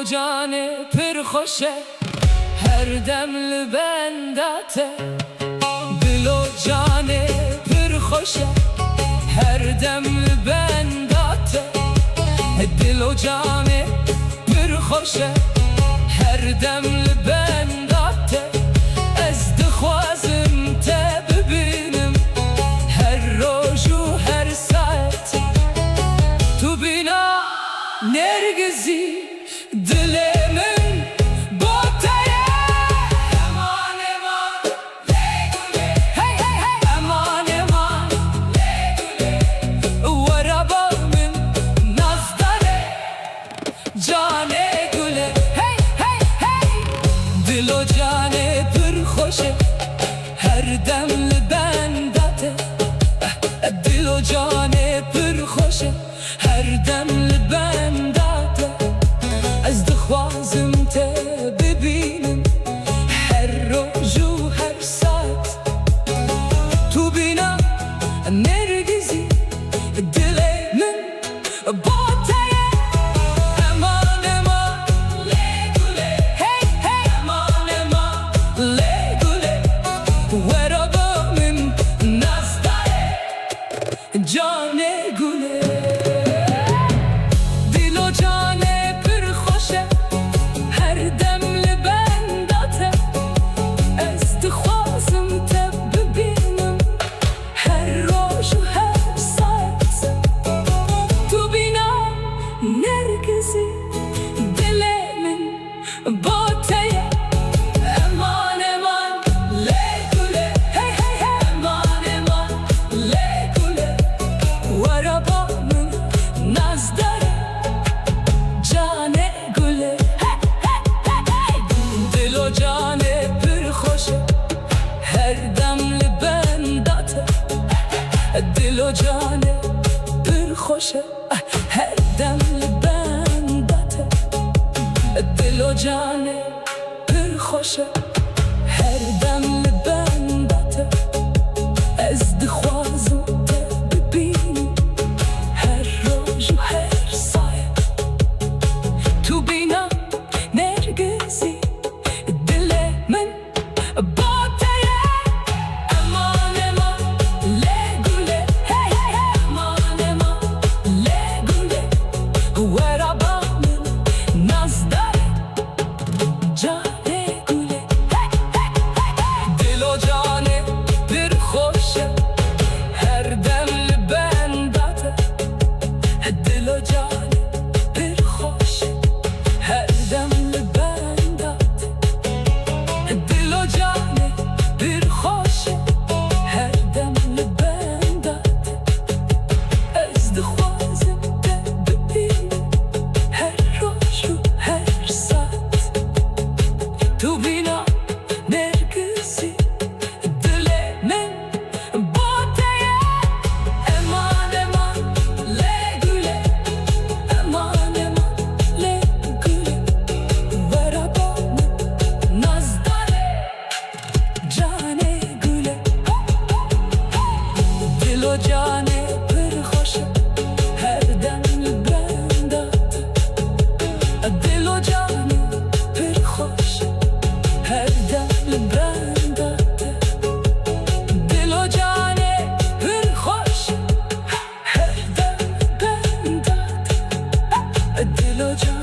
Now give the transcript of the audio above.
و جان پر خوشه هر دم لبنداته دل و جان پر خوشه هر دم لبنداته دل و جان پر خوشه هر دم لبنداته از دخوازم تا ببینم هر روز و هر ساعت تو بینا نرگزی دل من باتیه امان امان لیگوله هی هی هی امان امان لیگوله ورابا من نزداره جان گله هی هی هی دل و جان پر خوشه هر دم لبنداته دل و جان پر خوشه هر دم لبنداته از دخوازم تا ببینم هر روز و هر ساعت تو بینا نرگزی دل من باتیه امان امان لیگوله هی هی امان امان لیگوله ورابا من نزداره جان گله دل و جان پر خوشه هر دم لبنداته از دخوازم تا ببینم هر روز و هر ساعت تو بینا نرگزی دل من باتیه امان امان لیگوله هی هی هی امان امان لیگوله ورابا من نزداره جان گله دل و جان پر خوشه هر دم لبنداته دل و جان پر خوشه هر دم لبنداته دل و جان پر خوشه هر دم لبنداته از دخوازم تا ببینم هر روز و هر ساعت تو بینا نرگزی دل من باتیه امان امان لیگوله هی هی هی امان امان لیگوله ورابا من نزداره جان گله دل و جان پر خوشه هر دم لبنداته دل و جان پر خوشه هر دم لبنداته دل و جان پر خوشه هر دم لبنداته از دخوازم تا ببینم هر روز و هر ساعت تو بینا نرگزی دل من باتیه امان امان لیگوله امان امان لیگوله ورابا من نزداره جان گله دل و جان پر خوشه هر دم لبنداته دل و جان پر خوشه هر دم لبنداته دل و جان پر خوشه هر دم لبنداته دل و جان